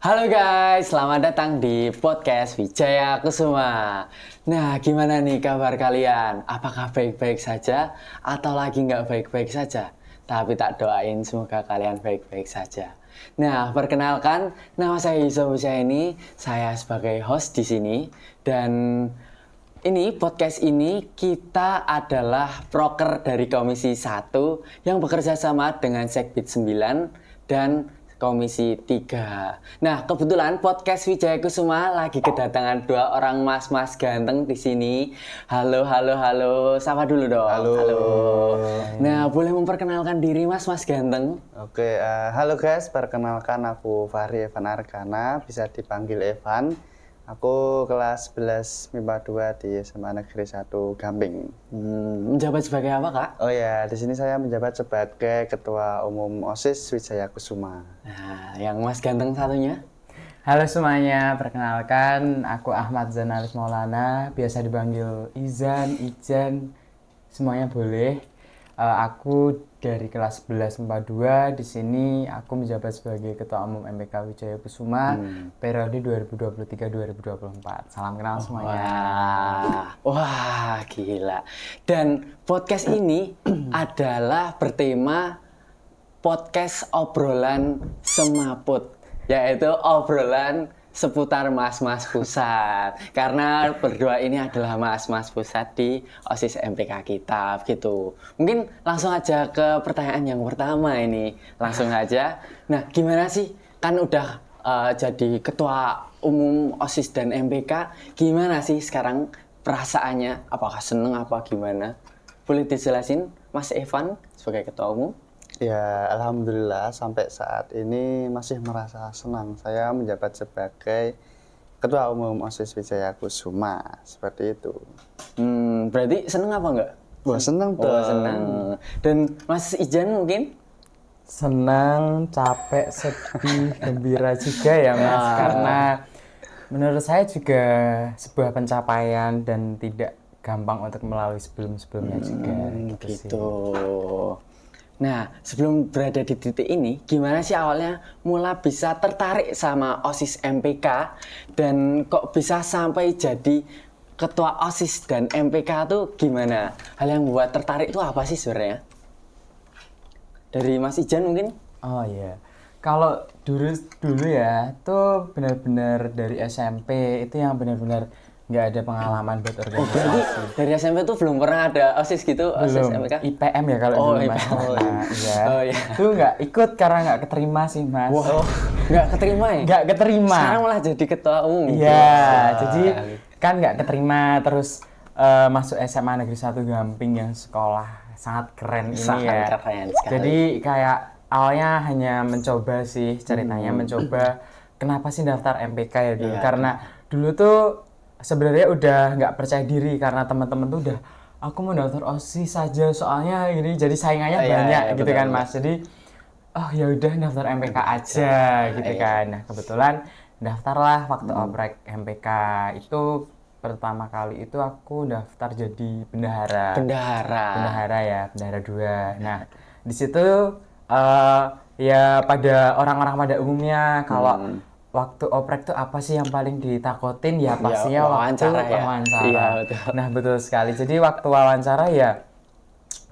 Halo guys, selamat datang di podcast Wijaya Kusuma. Nah, gimana nih kabar kalian? Apakah baik-baik saja atau lagi nggak baik-baik saja? Tapi tak doain semoga kalian baik-baik saja. Nah, perkenalkan, nama saya Yusuf Husaini. Saya sebagai host di sini dan ini podcast ini kita adalah proker dari Komisi 1 yang bekerja sama dengan Sekbid 9 dan Komisi 3. Nah, kebetulan podcast Wijaya Kusuma lagi kedatangan dua orang mas-mas ganteng di sini. Halo. Sapa dulu dong. Halo. Nah, boleh memperkenalkan diri mas-mas ganteng? Oke, halo guys, perkenalkan aku Fahri Evan Arkana, bisa dipanggil Evan. Aku kelas 11 MIPA 2 di SMA Negeri 1 Gamping. Menjabat sebagai apa, Kak? Oh ya, di sini saya menjabat sebagai Ketua Umum OSIS Wijaya Kusuma. Nah, yang mas ganteng satunya? Halo semuanya, perkenalkan aku Ahmad Zanarif Maulana, biasa dipanggil Izan, Ijan, semuanya boleh. Aku dari kelas 11 MIPA 2, di sini aku menjabat sebagai Ketua Umum MPK Wijaya Kusuma periode 2023-2024. Salam kenal semuanya. Wah, gila. Dan podcast ini adalah bertema podcast obrolan semaput, yaitu obrolan seputar mas-mas pusat. Karena berdua ini adalah mas-mas pusat di OSIS MPK kita, gitu. Mungkin langsung aja ke pertanyaan yang pertama ini. Langsung aja. Nah, gimana sih? Kan udah jadi ketua umum OSIS dan MPK, gimana sih sekarang perasaannya? Apakah seneng apa gimana? Boleh dijelasin, Mas Evan sebagai ketua umum? Ya, alhamdulillah sampai saat ini masih merasa senang saya menjabat sebagai Ketua Umum OSIS Wijaya Kusuma, seperti itu. Berarti seneng apa enggak? Wah, senang Oh, dong. seneng. Dan Mas Ijan mungkin? Senang, capek, sedih, gembira juga ya Mas, karena menurut saya juga sebuah pencapaian dan tidak gampang untuk melalui sebelum-sebelumnya juga. Gitu sih. Gitu. Nah, sebelum berada di titik ini, gimana sih awalnya mula bisa tertarik sama OSIS MPK dan kok bisa sampai jadi ketua OSIS dan MPK tuh gimana? Hal yang membuat tertarik itu apa sih sebenarnya? Dari Mas Ijan mungkin? Oh iya, kalau dulu ya, tuh benar-benar dari SMP itu yang benar-benar nggak ada pengalaman buat Berarti organisasi. dari SMP tuh belum pernah ada OSIS gitu, OSIS Belum, MPK? IPM ya kalau Oh, dulu Mas. IPM. Nah, iya. Oh, iya. Tuh nggak ikut karena nggak keterima sih Mas. Wah, nggak keterima ya? Nggak keterima. Sekarang malah jadi ketua umum. Iya, Wah. jadi kan nggak keterima terus masuk SMA Negeri 1 Gamping yang sekolah sangat keren ini Sangat ya. keren sekali. Jadi kayak awalnya hanya mencoba sih ceritanya mencoba kenapa sih daftar MPK ya dulu Iya. karena dulu tuh sebenarnya udah nggak percaya diri karena teman-teman tuh udah aku mau daftar OSIS saja soalnya ini jadi saingannya Iya, banyak iya, gitu betul, kan betul. Mas. Jadi oh ya udah daftar MPK aja gitu Iya. kan. Nah, kebetulan daftarlah waktu oprek MPK itu pertama kali itu aku daftar jadi bendahara. Bendahara ya, bendahara 2. Nah, di situ ya pada orang-orang pada umumnya kalau waktu oprek tuh apa sih yang paling ditakutin ya pastinya waktu wawancara ya. wawancara. Iya, betul. Nah, betul sekali. Jadi waktu wawancara ya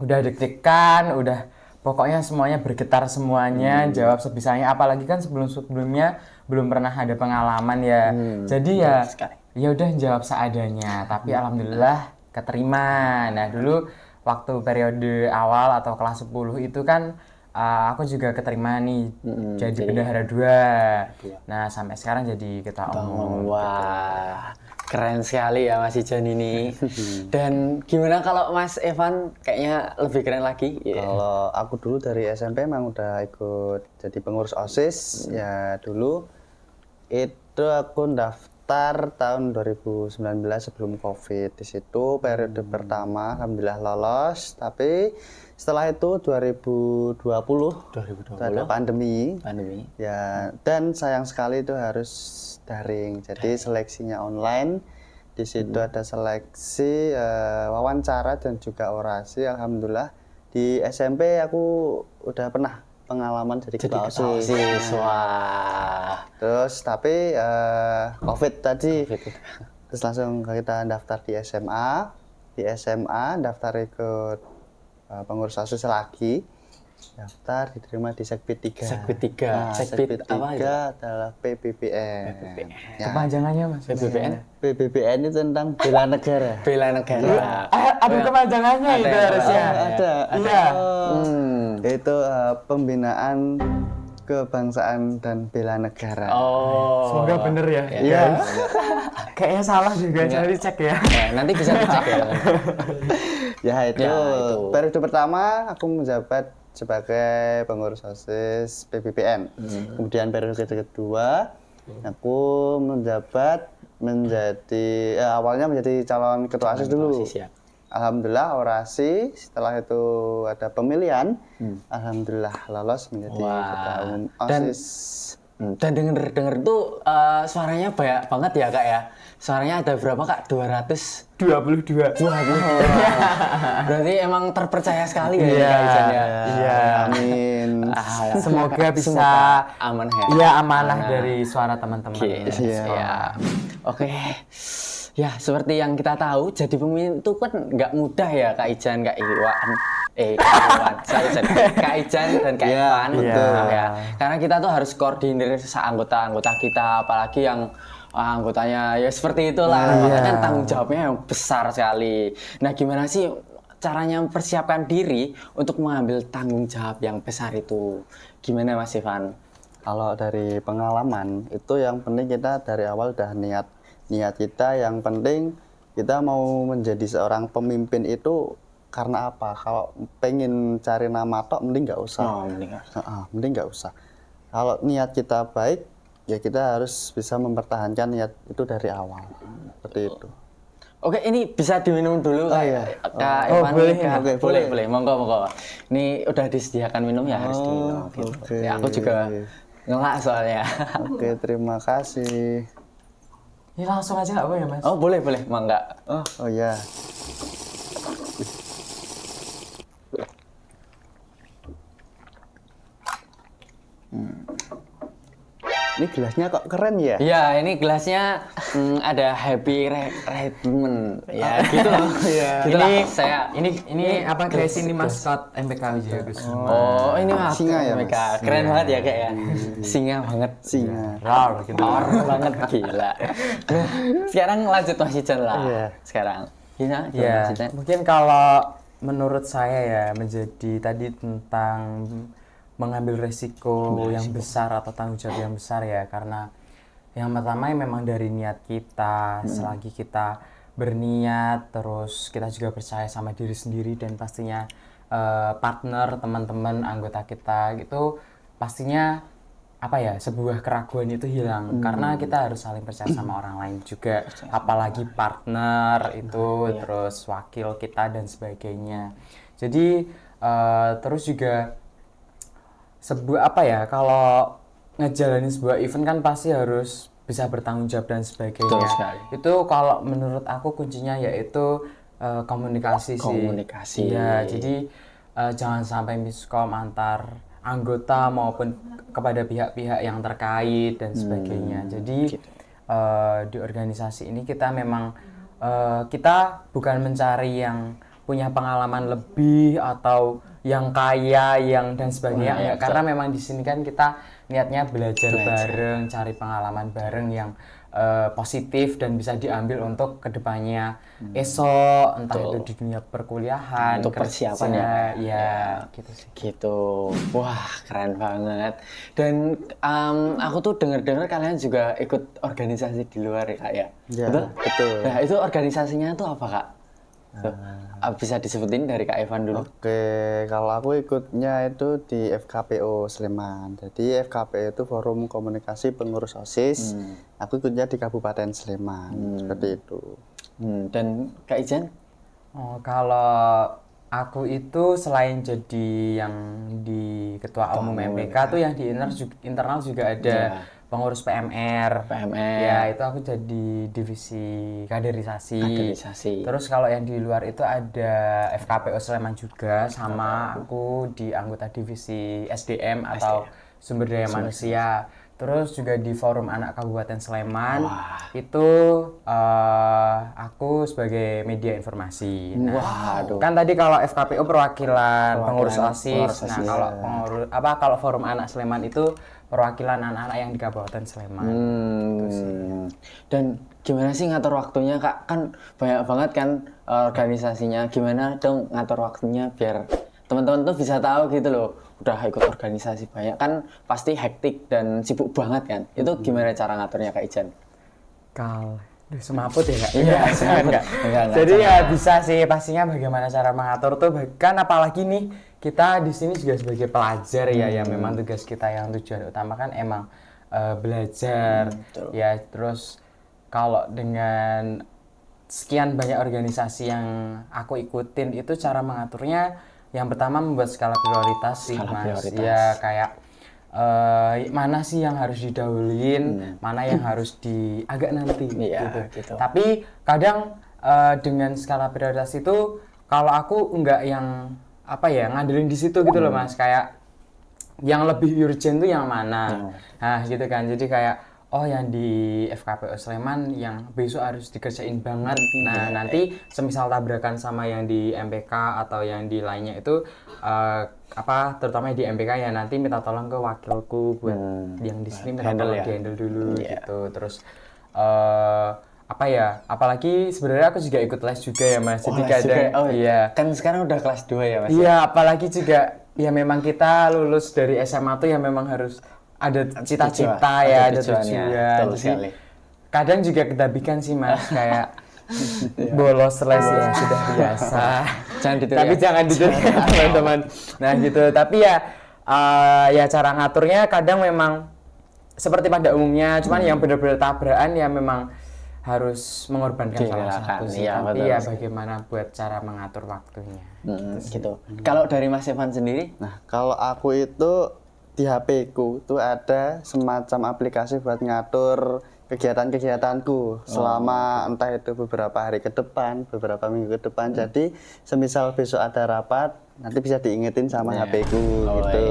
udah deg-degan, udah pokoknya semuanya bergetar semuanya, jawab sebisanya apalagi kan sebelum-sebelumnya belum pernah ada pengalaman ya. Jadi ya sekali. ya udah jawab seadanya, tapi alhamdulillah keterima. Nah, dulu waktu periode awal atau kelas 10 itu kan aku juga keterima nih jadi bendahara 2. Nah, sampai sekarang jadi ketua umum. Wah, keren sekali ya Mas Ijan ini. Dan gimana kalau Mas Evan kayaknya lebih keren lagi? Kalau aku dulu dari SMP emang udah ikut jadi pengurus OSIS ya dulu itu aku daftar tahun 2019 sebelum COVID. Di situ periode pertama alhamdulillah lolos, tapi setelah itu 2020 ada pandemi. Ya, dan sayang sekali itu harus daring. Jadi seleksinya online. Di situ ada seleksi wawancara dan juga orasi. Alhamdulillah di SMP aku udah pernah pengalaman jadi Jadi ketua ketua OSIS. OSIS. Wah. Terus tapi COVID tadi, terus langsung kita daftar di SMA. Di SMA daftar ikut pengurus OSIS lagi. Daftar diterima di Sekbid 3. Sekbid 3. Nah, Sekbid Sekbid apa 3 itu? adalah PBBN. Ya, Kepanjangannya Mas. PBBN PBBN itu tentang bela negara. bela negara. Ada kepanjangannya Ada itu yang harusnya. Ada. Iya. Itu pembinaan kebangsaan dan bela negara. Oh. Semoga bener ya. Iya. Kayaknya salah juga, jangan dicek ya. Ya, nanti bisa dicek ya. Ya itu. Ya, itu. Periode pertama aku menjabat sebagai pengurus OSIS PBBN. Kemudian periode kedua aku menjabat menjadi awalnya menjadi calon ketua OSIS dulu. OSIS, ya. Alhamdulillah orasi, setelah itu ada pemilihan. Alhamdulillah lolos menjadi ketua umum Dan- OSIS. Dan denger tuh suaranya banyak banget ya kak ya. Suaranya ada berapa kak? 200. 22. Berarti emang terpercaya sekali ya Iya. Kak Ijan ya. Iya. Amin. Semoga bisa Semoga aman ya. Iya, amanah dari suara teman-teman. Yes, Iya. ya. Oke. Ya, seperti yang kita tahu, jadi pemimpin itu kan nggak mudah ya Kak Ijan, Kak Iwan. Kak Iwan. Kak Ijan dan Kak Iya, Iwan. betul. Nah, ya. Karena kita tuh harus koordinir anggota-anggota kita, apalagi yang anggotanya ya seperti itulah. Makanya kan tanggung jawabnya yang besar sekali. Nah, gimana sih caranya mempersiapkan diri untuk mengambil tanggung jawab yang besar itu? Gimana Mas Ivan? Kalau dari pengalaman itu yang penting kita dari awal udah niat kita, yang penting kita mau menjadi seorang pemimpin itu karena apa? Kalau pengen cari nama tok mending nggak usah. Mending nggak usah. Kalau niat kita baik ya kita harus bisa mempertahankan niat itu dari awal. Seperti itu. Oke, ini bisa diminum dulu Kak. iya. Kak Oh, Ivan, boleh. Kak. Oke, boleh, boleh. boleh. Monggo. Ini udah disediakan minum ya harus diminum gitu. oke. Ya, aku juga ngelak soalnya. Oke, terima kasih. Ini langsung aja nggak apa ya, Mas? Oh, boleh, mangga. Oh ya. Ini gelasnya kok keren ya? Iya, ini gelasnya ada happy redmond. Ya, gitu loh. Gitu lah, saya Ini apa guys, ini maskot MPK Wijaya Kusuma. Oh, ini Mas. Singa ya, Mas. Mas? Keren banget ya kayak ya. Singa banget. Singa. Rar gitu. Banget gila. Nah, sekarang lanjut Mas Ijan lah. Iya. Sekarang. Gimana? Ya, Mas Ijan? mungkin kalau menurut saya ya menjadi tadi tentang mengambil resiko yang besar atau tanggung jawab yang besar ya, karena yang pertama ya memang dari niat kita. Selagi kita berniat, terus kita juga percaya sama diri sendiri dan pastinya partner, teman-teman, anggota kita gitu, pastinya apa ya, sebuah keraguan itu hilang karena kita harus saling percaya sama orang lain juga, apalagi partner itu, terus wakil kita dan sebagainya. Jadi terus juga sebuah apa ya, kalau ngejalanin sebuah event kan pasti harus bisa bertanggung jawab dan sebagainya. Betul sekali. Itu kalau menurut aku kuncinya yaitu komunikasi sih. Komunikasi. Iya, jadi jangan sampai miskom antar anggota maupun kepada pihak-pihak yang terkait dan sebagainya. Jadi di organisasi ini kita memang kita bukan mencari yang punya pengalaman lebih atau yang kaya yang dan sebagainya, enggak, karena memang di sini kan kita niatnya belajar bareng, cari pengalaman bareng yang positif dan bisa diambil untuk kedepannya esok, entah itu di dunia perkuliahan, Untuk persiapan ya gitu sih. Gitu. Wah, keren banget. Dan aku tuh dengar-dengar kalian juga ikut organisasi di luar ya, Kak ya? Ya, Betul? betul. Nah, itu organisasinya tuh apa, Kak? Tuh, bisa disebutin dari Kak Evan dulu. Oke, kalau aku ikutnya itu di FKPO Sleman. Jadi FKPO itu Forum Komunikasi Pengurus OSIS. Aku ikutnya di Kabupaten Sleman. Seperti itu. Dan Kak Ijan? Oh, kalau aku itu selain jadi yang di Ketua Umum MPK tuh yang di internal juga ada pengurus PMR. PMR. Ya, itu aku jadi divisi kaderisasi. Kaderisasi. Terus kalau yang di luar itu ada FKPO Sleman juga, sama aku di anggota divisi SDM atau sumber daya manusia. Terus juga di Forum Anak Kabupaten Sleman, itu aku sebagai media informasi. Nah, kan tadi kalau FKPO perwakilan pengurus OSIS. Nah, kalau kalau Forum Anak Sleman itu perwakilan anak-anak yang di Kabupaten Sleman. Dan gimana sih ngatur waktunya Kak? Kan banyak banget kan organisasinya. Gimana dong ngatur waktunya biar teman-teman tuh bisa tahu gitu loh. Udah ikut organisasi banyak kan pasti hektik dan sibuk banget kan. Itu gimana cara ngaturnya Kak Ijan? Semaput ya Kak? Iya, enggak. Jadi ya bisa sih pastinya bagaimana cara mengatur tuh, kan apalagi nih kita di sini juga sebagai pelajar ya, yang memang tugas kita yang tujuan utama kan emang belajar ya. Terus kalau dengan sekian banyak organisasi yang aku ikutin itu cara mengaturnya yang pertama membuat skala prioritas sih Mas. Ya kayak mana sih yang harus didahuluin, mana yang harus agak nanti gitu. Tapi kadang dengan skala prioritas itu kalau aku enggak yang ngandelin di situ gitu loh Mas, kayak yang lebih urgent tuh yang mana. Nah, gitu kan. Jadi kayak yang di FKPO Sleman yang besok harus dikerjain banget. Nah, nanti semisal tabrakan sama yang di MPK atau yang di lainnya itu terutama di MPK ya nanti minta tolong ke wakilku buat yang di sini minta tolong di-handle dulu gitu. Terus apalagi sebenarnya aku juga ikut les juga ya Mas. Jadi kadang kan sekarang udah kelas 2 ya Mas. Iya, apalagi juga ya memang kita lulus dari SMA tuh ya memang harus ada cita-cita ya, ada tujuan. Jadi kadang juga kedabikan sih Mas, kayak bolos les ya sudah biasa. Jangan ditiru ya teman-teman. Nah gitu, tapi ya cara ngaturnya kadang memang seperti pada umumnya, cuman yang benar-benar tabrakan ya memang harus mengorbankan salah satu sih. Tapi ya bagaimana buat cara mengatur waktunya. Gitu. Kalau dari Mas Evan sendiri? Nah, kalau aku itu di HP-ku tuh ada semacam aplikasi buat ngatur kegiatan-kegiatanku selama entah itu beberapa hari ke depan, beberapa minggu ke depan. Jadi semisal besok ada rapat, nanti bisa diingetin sama HP-ku gitu.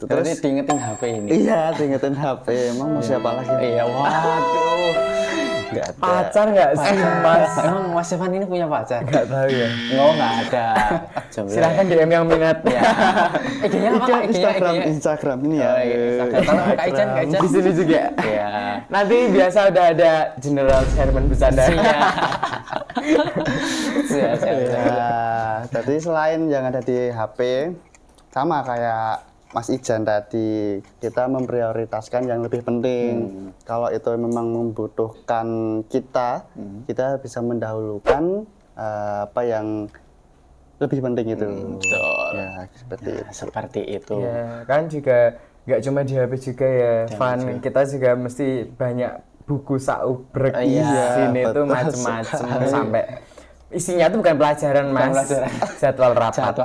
Terus diingetin HP ini? Iya, diingetin HP. Emang mau siapa lagi? Iya, waduh. Nggak ada. Pacar nggak sih Mas? Emang Mas Evan ini punya pacar? Nggak tahu ya. Nggak ada. Silahkan DM yang minat. Ya. IG-nya apa Kak? Instagram ini ya. Kalau Kak Ijan. Di sini juga. Iya. Nanti biasa udah ada General Chairman bercanda. Jadi selain yang ada di HP, sama kayak Mas Ijan tadi, kita memprioritaskan yang lebih penting. Kalau itu memang membutuhkan kita bisa mendahulukan apa yang lebih penting itu. Betul. Ya, seperti itu. Ya, kan juga nggak cuma di HP juga ya, Van. Kita juga mesti banyak buku saubrek di sini tuh macem-macem sampai isinya tuh bukan pelajaran Mas, jadwal rapat.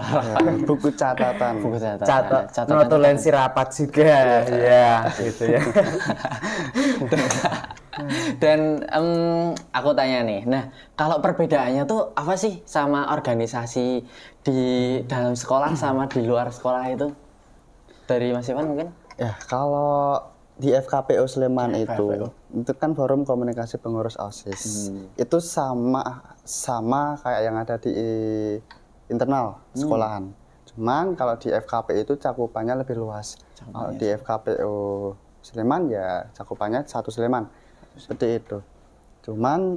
Buku catatan. Notulensi rapat juga, ya gitu ya. Dan aku tanya nih, nah kalau perbedaannya tuh apa sih sama organisasi di dalam sekolah sama di luar sekolah itu? Dari Mas Iwan mungkin? Ya, kalau di FKPO Sleman itu kan forum komunikasi pengurus OSIS. Itu sama kayak yang ada di internal sekolahan. Cuman kalau di FKP itu cakupannya lebih luas. Kalau di FKPO Sleman ya cakupannya satu Sleman. Seperti itu. Cuman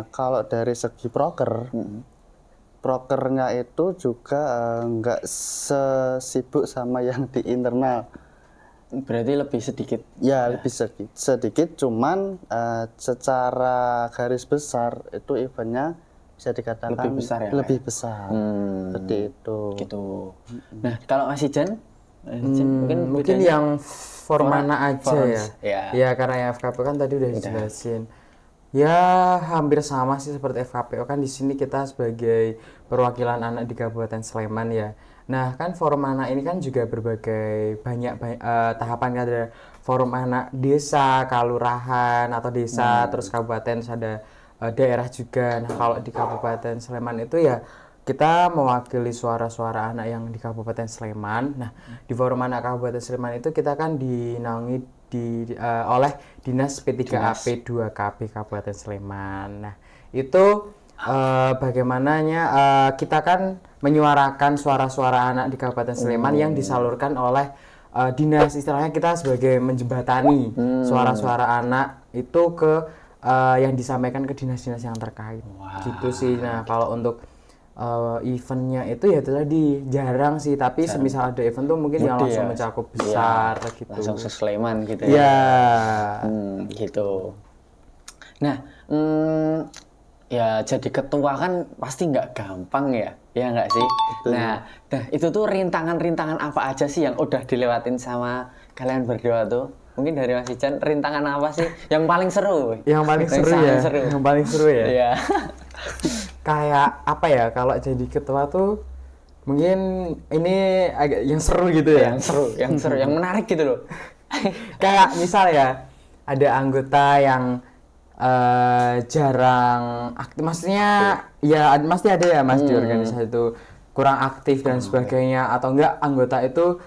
kalau dari segi prokernya itu juga nggak sesibuk sama yang di internal. Berarti lebih sedikit? Ya, lebih sedikit. Cuman secara garis besar itu eventnya bisa dikatakan lebih besar ya? Lebih besar. Seperti itu. Gitu. Nah, kalau Mas Ijan? Mungkin yang formana aja ya. Ya, karena yang FKPO kan tadi udah dijelasin. Ya, hampir sama sih seperti FKPO kan di sini kita sebagai perwakilan anak di Kabupaten Sleman ya. Nah, kan forum anak ini kan juga berbagai tahapan kan, ada forum anak desa, kelurahan atau desa, terus kabupaten, terus ada daerah juga. Nah, kalau di Kabupaten Sleman itu ya kita mewakili suara-suara anak yang di Kabupaten Sleman. Nah, di forum anak Kabupaten Sleman itu kita kan dinaungi oleh Dinas P3AP 2KB Kabupaten Sleman. Nah, itu bagaimananya kita kan menyuarakan suara-suara anak di Kabupaten Sleman yang disalurkan oleh dinas, istilahnya kita sebagai menjembatani suara-suara anak itu ke yang disampaikan ke dinas-dinas yang terkait. Gitu sih. Nah, kalau untuk eventnya itu ya tadi jarang sih, tapi semisal ada event tuh mungkin yang langsung mencakup besar gitu. Langsung ke Sleman gitu ya. Iya. Gitu. Nah, ya jadi ketua kan pasti nggak gampang ya nggak sih? Nah, itu tuh rintangan-rintangan apa aja sih yang udah dilewatin sama kalian berdua tuh? Mungkin dari Mas Ijan, rintangan apa sih yang paling seru? Yang paling seru ya? Yang paling seru ya? Iya. Kayak apa ya, kalau jadi ketua tuh mungkin ini agak yang seru gitu ya? Yang seru, yang menarik gitu loh. Kayak misal ya, ada anggota yang jarang aktif, maksudnya ya pasti ada ya Mas di organisasi itu kurang aktif dan sebagainya, atau enggak anggota itu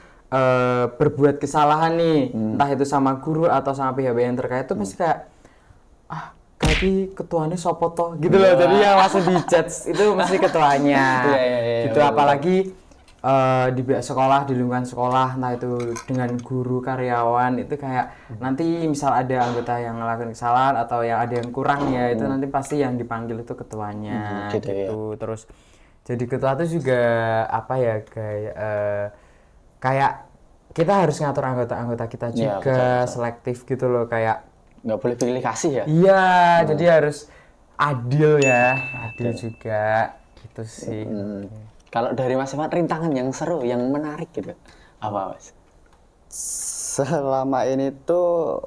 berbuat kesalahan nih, entah itu sama guru atau sama pihak-pihak yang terkait, itu pasti kayak ganti ketuanya sopo toh gitu loh, jadi yang langsung di-judge itu mesti ketuanya. Gitu, apalagi di sekolah, di lingkungan sekolah, entah itu dengan guru, karyawan, itu kayak nanti misal ada anggota yang melakukan kesalahan atau yang ada yang kurang ya, itu nanti pasti yang dipanggil itu ketuanya gitu. Terus jadi ketua itu juga apa ya, kayak kita harus ngatur anggota-anggota kita juga, betul. Selektif gitu loh, kayak nggak boleh pilih kasih ya. Iya, jadi harus adil ya, adil juga gitu sih. Kalau dari Mas Evan, rintangan yang seru, yang menarik gitu, apa Mas? Selama ini tuh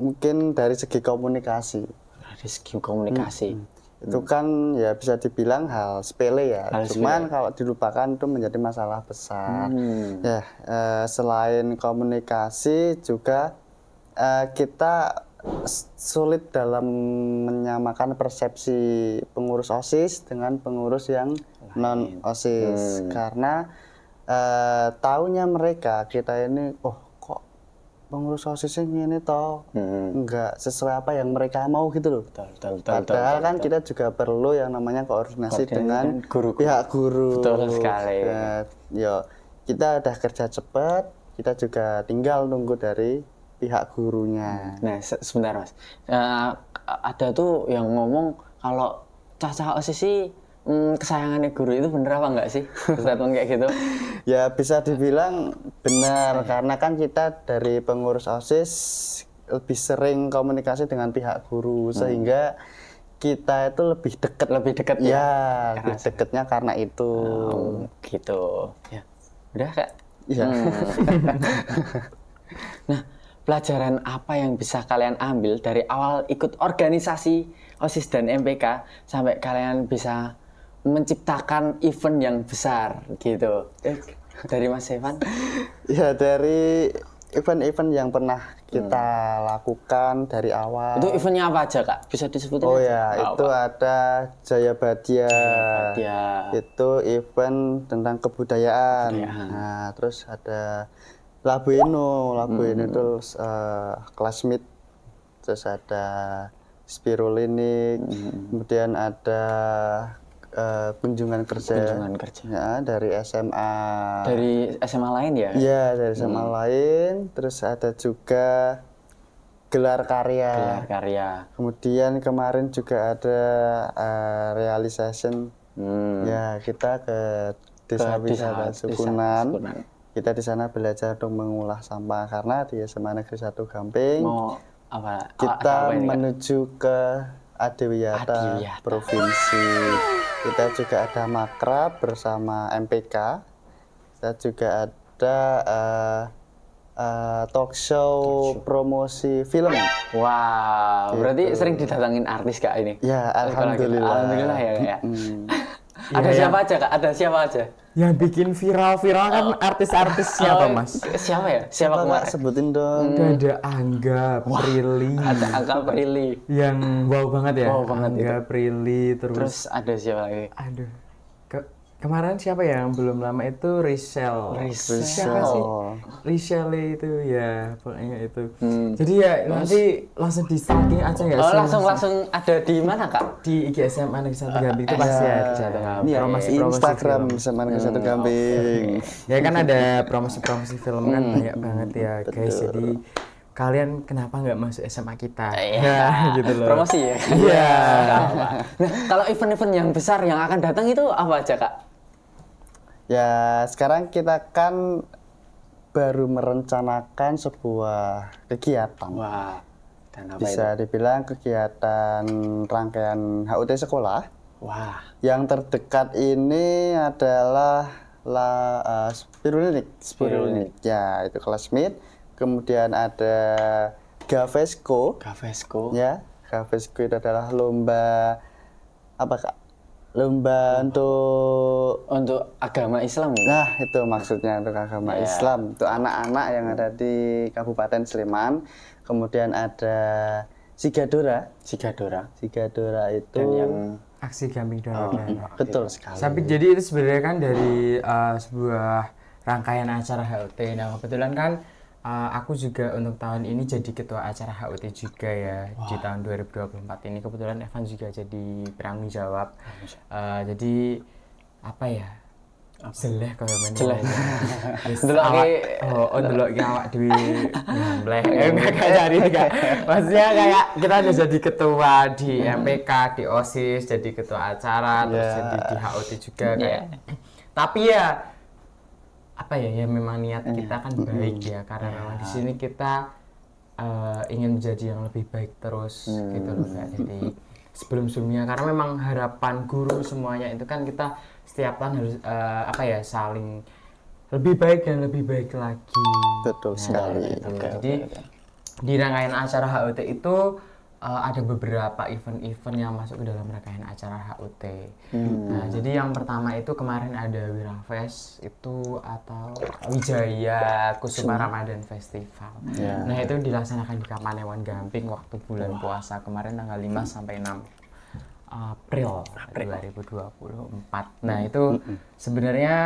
mungkin dari segi komunikasi. Dari segi komunikasi. Itu kan ya bisa dibilang hal sepele ya. Cuman kalau dilupakan itu menjadi masalah besar. Ya, selain komunikasi juga kita sulit dalam menyamakan persepsi pengurus OSIS dengan pengurus yang non OSIS, karena taunya mereka kita ini kok pengurus OSIS ini toh nggak sesuai apa yang mereka mau gitu loh. Padahal kan kita juga perlu yang namanya koordinasi dengan pihak guru. Betul sekali. Kita udah kerja cepat, kita juga tinggal nunggu dari pihak gurunya. Nah, sebentar Mas, ada tuh yang ngomong kalau Caca OSIS sih kesayangannya guru, itu bener apa enggak sih? Statement kayak gitu? Ya bisa dibilang benar, karena kan kita dari pengurus OSIS lebih sering komunikasi dengan pihak guru, sehingga kita itu lebih dekat ya, lebih dekatnya karena itu. Gitu ya. Udah Kak? Iya. Nah, pelajaran apa yang bisa kalian ambil dari awal ikut organisasi OSIS dan MPK sampai kalian bisa menciptakan event yang besar gitu? Dari Mas Evan? Ya, dari event-event yang pernah kita lakukan dari awal. Itu eventnya apa aja Kak? Bisa disebutin? Oh ya, itu ada Jayabadia. Itu event tentang kebudayaan. Nah, terus ada Labueno itu classmate, terus ada Spirulinik, kemudian ada kunjungan kerja ya, dari SMA. Dari SMA lain ya? Iya, dari SMA lain. Terus ada juga gelar karya. Kemudian kemarin juga ada realization. Ya, kita ke Desa Wisata Sukunan. Kita di sana belajar untuk mengolah sampah, karena di SMA Negeri 1 Gamping kita menuju ke Adiwiyata Provinsi. Kita juga ada makrab bersama MPK. Kita juga ada talk show promosi film. Wow, gitu. Berarti sering didatangin artis Kak ini? Ya, alhamdulillah. Alhamdulillah ya. Ada Iya, siapa aja Kak? Ada siapa aja? Yang bikin viral kan artis-artis siapa Mas? Siapa ya? Siapa Kak, kemarin? sebutin dong. Itu ada Angga, Prilly. Ada Angga Prilly. Yang wow banget ya. Wow banget Angga, Prilly, terus Terus ada siapa lagi? aduh. Kemarin siapa ya yang belum lama itu Rachel. Rachel. Siapa sih? Rachel itu ya, pokoknya itu. Jadi ya nanti langsung di stalking aja ya. Oh, langsung ada di mana Kak? Di IG SMA Negeri 1 Gambing itu pasti ada. Ini ya, Promosi-promosi Instagram film. sama Negeri 1 Gambing. Ya kan ada promosi-promosi film kan banyak banget ya guys. Jadi kalian kenapa nggak masuk SMA kita? Ya gitu loh. Promosi ya? Iya. Nah, kalau event-event yang besar yang akan datang itu apa aja Kak? Ya, sekarang kita kan baru merencanakan sebuah kegiatan. Wah, dan apa Bisa dibilang kegiatan rangkaian HUT sekolah. Wah, Yang terdekat ini adalah Spirulinik. Ya, itu kelas mid. Kemudian ada Gavesco. Gavesco. Ya, Gavesco itu adalah lomba apa Kak? Lomba Untuk agama Islam ya? Nah, itu maksudnya untuk agama Ya. Islam. Untuk anak-anak yang ada di Kabupaten Sleman. Kemudian ada Sigadora. Sigadora. Sigadora itu Dan yang Aksi Gambing Donor Darah. betul sekali. Sampai jadi itu sebenarnya kan dari sebuah rangkaian acara HUT. Nah kebetulan kan aku juga untuk tahun ini jadi ketua acara HUT juga ya di tahun 2024 ini. Kebetulan Evan juga jadi penanggung jawab. Jadi apa ya? Jeleh kalau main Jeleh. Wis Delok awak- ki- delok ki awak dhewe nyambleh. Enggak kayak jadi enggak. Maksudnya kayak kita udah jadi ketua di MPK, di OSIS, jadi ketua acara, terus jadi di HUT juga kayak. Tapi ya apa ya memang niat kita kan baik ya karena memang di sini kita ingin menjadi yang lebih baik terus gitu loh Kak. Jadi sebelum-sebelumnya karena memang harapan guru semuanya itu kan kita setiap tahun harus saling lebih baik dan lebih baik lagi. Betul sekali. Gitu. Jadi di rangkaian acara HUT itu ada beberapa event-event yang masuk ke dalam rangkaian acara HUT. Nah, jadi yang pertama itu kemarin ada Wirafest itu atau Wijaya Kusuma Ramadan Festival. Nah, itu dilaksanakan di Kapanewon Gamping waktu bulan puasa kemarin tanggal 5 sampai 6 April 2024. Nah, itu sebenarnya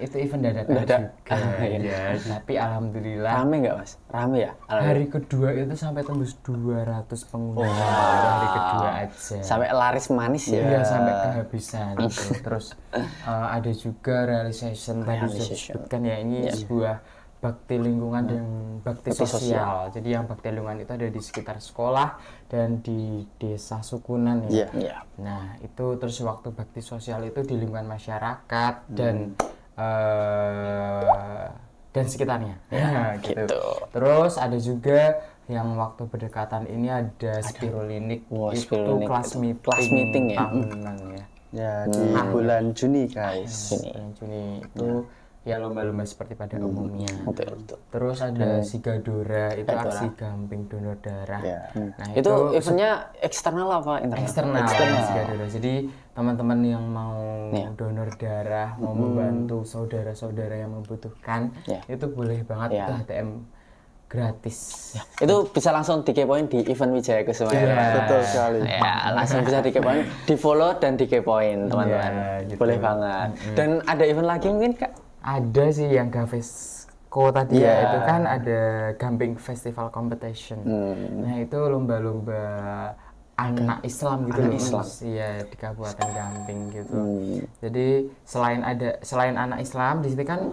itu event dadakan juga. Ya, tapi alhamdulillah rame nggak Mas? Rame ya? hari kedua itu sampai tembus 200 pengunjung. Hari kedua aja. Sampai laris manis ya? Iya, sampai kehabisan gitu. Terus ada juga realization tadi sudah disebutkan ya, ini sebuah bakti lingkungan dan bakti sosial. Jadi yang bakti lingkungan itu ada di sekitar sekolah dan di desa Sukunan ya. Iya. Nah, itu terus waktu bakti sosial itu di lingkungan masyarakat dan sekitarnya. Ya, gitu. Terus ada juga yang waktu berdekatan ini ada Spirulinik. Wah, Itu Spirulinik kelas itu. meeting, Kelas meeting ya? tahunan ya. Ya, di bulan Juni guys. Bulan Juni itu ya lomba-lomba seperti pada umumnya. Betul. Terus ada Sigadora, itu aksi gamping donor darah. Ya. Nah, Itu eventnya eksternal apa internal? eksternal Sigadora. Jadi teman-teman yang mau donor darah, mau membantu saudara-saudara yang membutuhkan, itu boleh banget ke HTM gratis. Itu bisa langsung dikepoin di event Wijaya Kusuma ya? Betul sekali. Ya, langsung bisa dikepoin, di follow dan dikepoin teman-teman. gitu. Boleh banget. Dan ada event lagi mungkin Kak? Ada sih yang Gavesco tadi ya, itu kan ada Gamping Festival Competition. Nah, itu lomba-lomba anak Islam gitu loh. Iya, di Kabupaten Gamping gitu. Jadi selain anak Islam di sini kan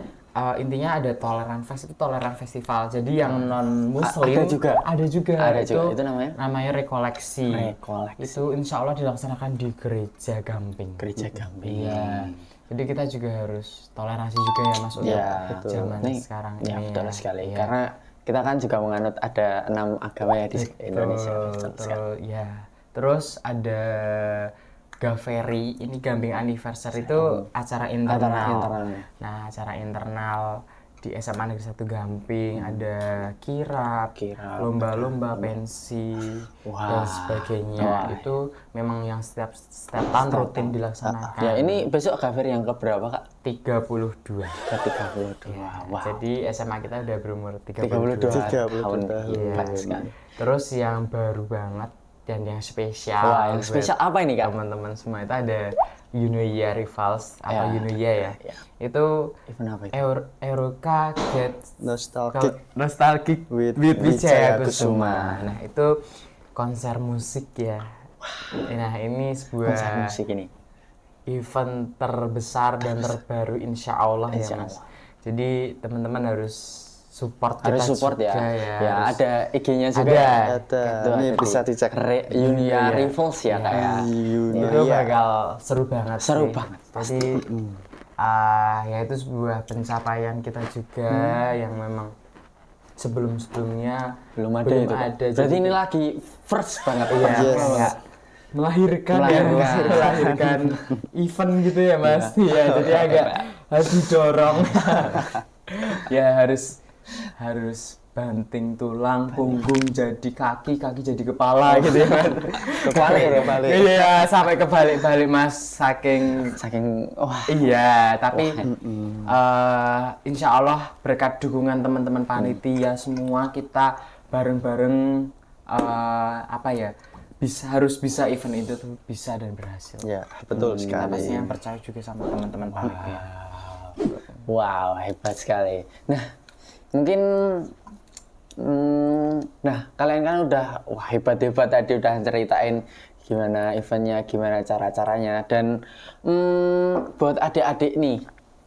intinya ada Toleran Fest, itu Toleran Festival. Jadi yang non muslim ada juga. Itu namanya rekoleksi. Itu insya Allah dilaksanakan di Gereja Gamping. Iya. Jadi kita juga harus toleransi juga ya Mas untuk zaman sekarang ini. Ya, betul sekali. Karena kita kan juga menganut ada 6 agama ya di Indonesia. Betul, ya. Terus ada Gaveri, ini Gamping Anniversary itu acara internal. Nah, acara internal di SMA Negeri 1 Gamping ada kirap, Kirap, lomba-lomba pensi Wah. dan sebagainya. Itu memang yang setiap tahun rutin dilaksanakan. Ya ini besok cover yang keberapa Kak? 32. Ke 32. Wah. Jadi SMA kita udah berumur 32 tahun. Iya. Hebat sekali. Terus yang baru banget dan yang spesial. Wah, yang spesial apa ini Kak? Teman-teman semua itu ada Yunoya Rivals atau Ya. Yunoya ya. Itu Event apa itu? Euroka Get Nostalgic with with Wijaya Wijaya Kusuma. Nah, itu konser musik ya. Nah, ini sebuah Konser musik ini. event terbesar dan terbaru insya Allah ya Insya Mas. Jadi teman-teman harus support Harus kita support juga ya. Ya, harus- ada IG-nya juga. Ada. Ada. Itu Ini ada bisa di dicek. Yunia Rivals ya Kak ya. Itu bakal seru banget Seru sih. banget, Jadi ya itu sebuah pencapaian kita juga yang memang sebelum-sebelumnya Belum ada itu. Kak. ada. Berarti Jadi ini lagi first banget. iya, Yes. kayak melahirkan event gitu ya Mas. Iya, jadi agak harus didorong. Ya harus banting tulang, punggung jadi kaki jadi kepala gitu ya kan. Kebalik. Iya, sampai kebalik-balik Mas saking Wah. iya, tapi insya Allah berkat dukungan teman-teman panitia semua kita bareng-bareng harus bisa event itu tuh bisa dan berhasil. Ya, betul Kita sekali. pastinya percaya juga sama teman-teman panitia. Wow, hebat sekali. Nah, mungkin kalian kan udah wah hebat-hebat tadi udah ceritain gimana eventnya, gimana cara-caranya dan buat adik-adik nih,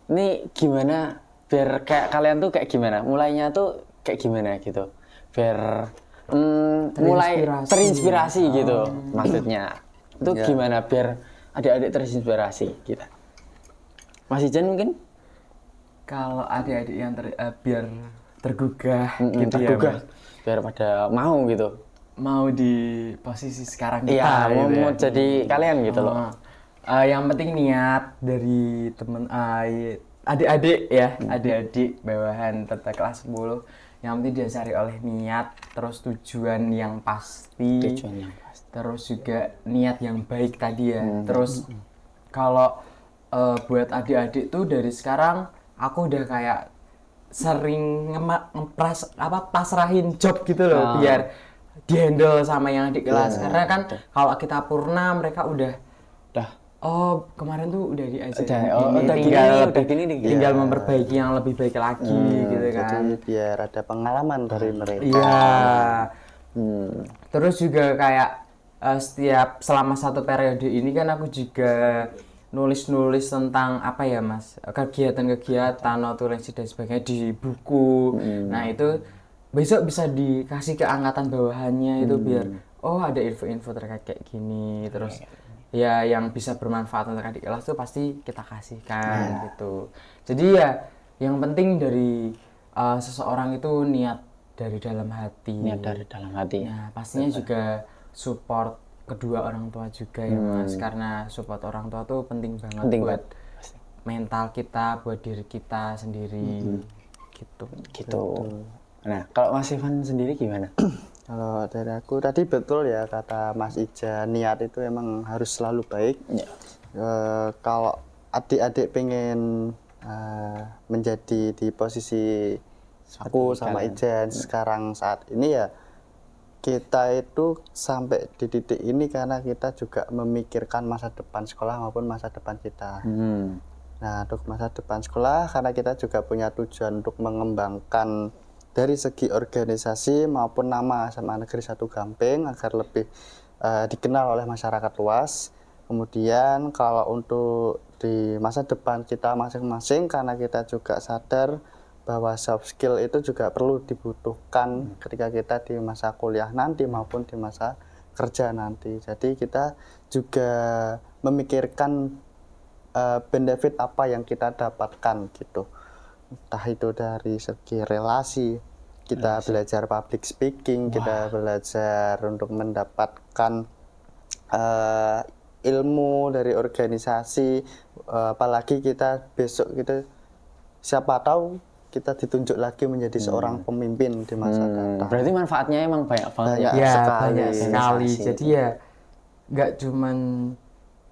ini gimana biar kayak kalian tuh kayak gimana? Mulainya tuh kayak gimana gitu? Biar mulai terinspirasi gitu maksudnya. Itu gimana biar adik-adik terinspirasi kita? Mas Ijan mungkin? Kalau adik-adik yang biar tergugah gitu tergugah, ya, Mas. biar pada mau gitu. Mau di posisi sekarang kita Iya, gitu mau ya. jadi kalian gitu loh. Yang penting niat dari temen adik-adik ya, adik-adik bawahan tetap kelas 10. Yang penting diasari oleh niat, terus tujuan yang pasti, Tujuan yang pasti. terus juga niat yang baik tadi ya. Terus kalau buat adik-adik tuh dari sekarang aku udah kayak sering pasrahin job gitu loh biar dihandle sama yang adik kelas. Karena kan kalau kita purna mereka udah kemarin tuh udah diajarin udah gini nih. tinggal memperbaiki yang lebih baik lagi gitu kan. Jadi biar ada pengalaman dari mereka. Iya. Terus juga kayak selama satu periode ini kan aku juga nulis tentang apa ya Mas, kegiatan-kegiatan, notulensi dan sebagainya di buku. Nah itu besok bisa dikasih ke angkatan bawahannya itu biar ada info-info terkait kayak gini. Terus ya yang bisa bermanfaat untuk adik kelas tuh pasti kita kasihkan gitu. Jadi ya yang penting dari seseorang itu niat dari dalam hati. Niat dari dalam hati. Nah, pastinya juga support kedua orang tua juga ya Mas, karena support orang tua tuh penting banget buat mental kita, buat diri kita sendiri gitu. Nah, kalau Mas Ivan sendiri gimana? Kalau dari aku tadi betul ya kata Mas Ija, niat itu emang harus selalu baik. Kalau adik-adik pengen menjadi di posisi aku sama Ijan sekarang saat ini ya, kita itu sampai di titik ini karena kita juga memikirkan masa depan sekolah maupun masa depan kita. Nah, untuk masa depan sekolah karena kita juga punya tujuan untuk mengembangkan dari segi organisasi maupun nama SMA Negeri 1 Gamping agar lebih dikenal oleh masyarakat luas. Kemudian kalau untuk di masa depan kita masing-masing karena kita juga sadar bahwa soft skill itu juga perlu dibutuhkan ketika kita di masa kuliah nanti maupun di masa kerja nanti. Jadi kita juga memikirkan benefit apa yang kita dapatkan gitu. Entah itu dari segi relasi, kita belajar public speaking, kita belajar untuk mendapatkan ilmu dari organisasi, apalagi kita besok gitu siapa tahu kita ditunjuk lagi menjadi seorang pemimpin di masa datang. Berarti manfaatnya emang banyak banget ya. Banyak. Ya, sekali. banyak sekali. Organisasi Jadi ya nggak cuman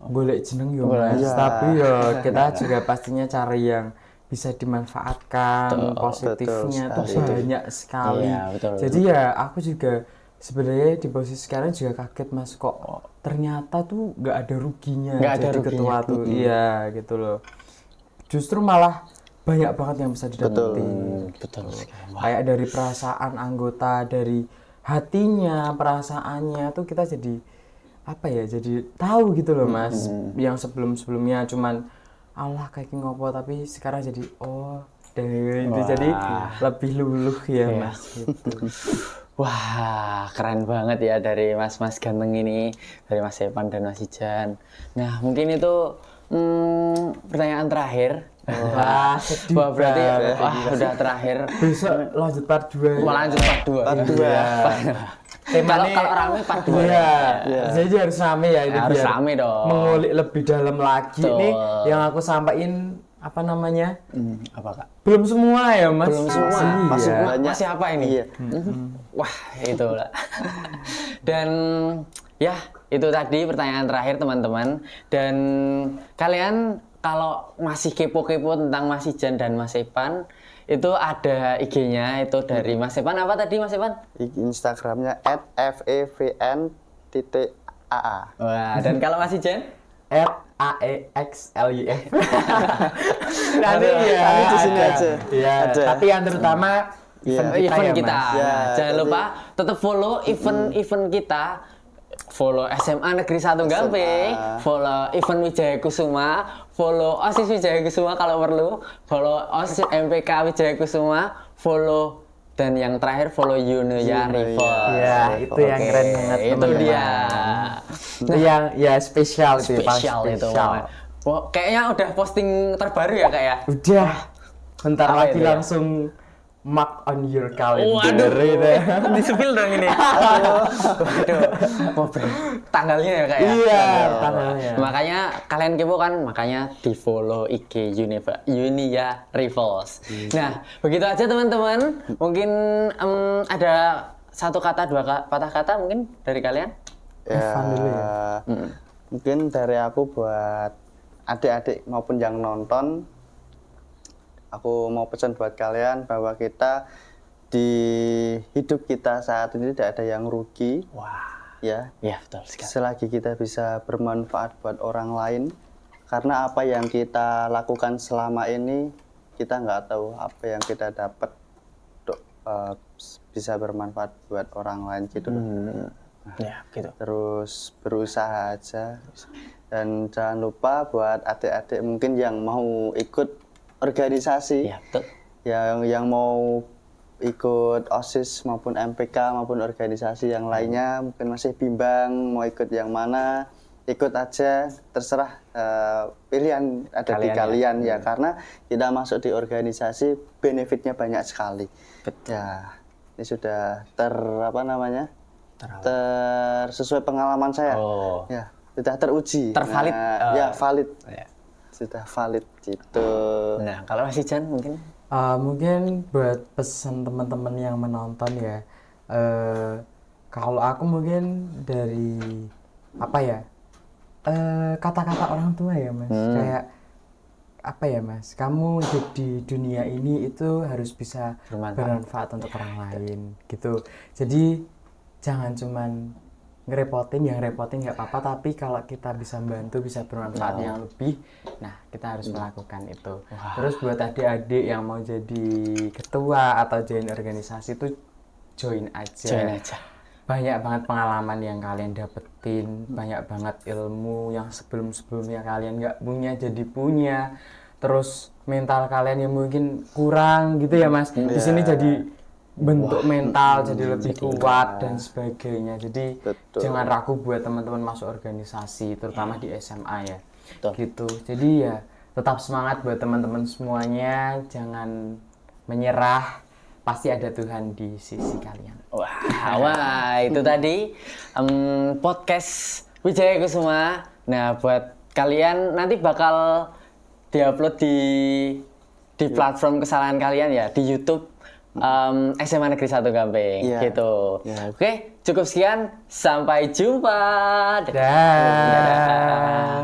golek jeneng yo Boleh. Mas, Iya. tapi ya kita juga pastinya cari yang bisa dimanfaatkan, positifnya tuh sekali. banyak sekali. Iya, betul. Jadi ya aku juga sebenarnya di posisi sekarang juga kaget Mas, kok ternyata tuh nggak ada ruginya Nggak ada jadi ruginya. ketua tuh. Iya gitu loh. Justru malah banyak banget yang bisa didapetin. Betul sekali. Wah, Kayak dari perasaan anggota, dari hatinya, perasaannya tuh kita jadi apa ya, jadi tahu gitu loh Mas. Yang sebelum-sebelumnya cuman Allah kayak ngopo, tapi sekarang jadi oh deh itu jadi lebih luluh ya Mas gitu. Wah, keren banget ya dari mas-mas ganteng ini, dari Mas Epan dan Mas Ijan. Nah, mungkin itu pertanyaan terakhir. Wah, sedih Wah, berarti banget. udah terakhir. Besok lanjut part 2. Mau lanjut part 2. Part dua. Kalau rame part 2. Iya, jadi harus rame ya ini Harus biar rame dong. mengulik lebih dalam lagi. Betul. Nih yang aku sampaikan apa namanya? Apa Kak? Belum semua ya Mas. Belum semua. Masih Masih ya. banyak. Masih apa ini? Iya. Wah, itu lah. Dan ya, itu tadi pertanyaan terakhir teman-teman. Dan kalian kalau masih kepo-kepo tentang Mas Ijan dan Mas Epan, itu ada IG-nya itu dari Mas Epan. Apa tadi Mas Epan? Instagramnya @fevn.aa. Wah, dan kalau Mas Ijan? AEXLIF. Nanti Ada, ya. nanti di sini ada. aja. Iya, Ada. tapi yang terutama event kita, Event ya, kita. Mas. Ya, Nah, jangan jadi- lupa tetap follow event kita. Follow SMA Negeri 1 Gampe, follow event Wijaya Kusuma, follow OSIS Wijaya Kusuma kalau perlu, follow OSIS MPK Wijaya Kusuma, follow dan yang terakhir follow Yunoya Rival. Iya, itu yang keren banget, Itu teman-teman. dia. Itu yang ya spesial itu ya, paling Spesial itu. spesial. Wah, kayaknya udah posting terbaru ya Kak ya? Udah, bentar Apa lagi itu ya? langsung mark on your calendar. Waduh, itu. di-spill dong ini. Waduh, mau tanggalnya ya Kak ya? Iya, tanggalnya. Makanya kalian kepo kan, makanya di follow IG Yunia Rivals. Nah, begitu aja teman-teman. Mungkin ada satu kata, dua patah kata mungkin dari kalian? Evan dulu ya. Mungkin dari aku buat adik-adik maupun yang nonton, aku mau pesan buat kalian bahwa kita di hidup kita saat ini tidak ada yang rugi, Wah, ya. ya betul sekali. Selagi kita bisa bermanfaat buat orang lain, karena apa yang kita lakukan selama ini kita nggak tahu apa yang kita dapat untuk bisa bermanfaat buat orang lain gitu. Ya, gitu. Terus berusaha aja, dan jangan lupa buat adik-adik mungkin yang mau ikut organisasi, Ya, betul. yang mau ikut OSIS maupun MPK maupun organisasi yang lainnya, mungkin masih bimbang mau ikut yang mana, ikut aja, terserah, pilihan ada di Kalian kalian ya, karena kita masuk di organisasi benefitnya banyak sekali. Betul. Ya, ini sudah sesuai pengalaman saya. Oh. Ya, sudah teruji. Tervalid. Nah, ya, valid. Ya. Sudah valid gitu. Nah, kalau Mas Ijan mungkin? Mungkin buat pesan teman-teman yang menonton ya, kalau aku mungkin dari apa ya, kata-kata orang tua ya Mas, kayak apa ya Mas, kamu hidup di dunia ini itu harus bisa bermanfaat untuk orang lain gitu. Jadi jangan cuman ngerepotin, yang repotin nggak apa-apa, tapi kalau kita bisa membantu, bisa bermanfaat yang lebih, nah kita harus melakukan itu. Terus buat adik-adik yang mau jadi ketua atau join organisasi itu join aja. Join aja. Banyak banget pengalaman yang kalian dapetin, banyak banget ilmu yang sebelum-sebelumnya kalian nggak punya jadi punya. Terus mental kalian yang mungkin kurang gitu ya Mas, di sini jadi bentuk mental jadi lebih kuat dan sebagainya. Jadi Betul. jangan ragu buat teman-teman masuk organisasi, terutama di SMA ya. Betul. Gitu. Jadi ya tetap semangat buat teman-teman semuanya, jangan menyerah. Pasti ada Tuhan di sisi kalian. Wah, itu tadi podcast Wijaya Kusuma. Nah, buat kalian nanti bakal diupload di di platform kesayangan kalian ya, di YouTube SMA Negeri 1 Gampeng Iya. gitu. Iya. Oke, cukup sekian. Sampai jumpa. Dah. Dadah.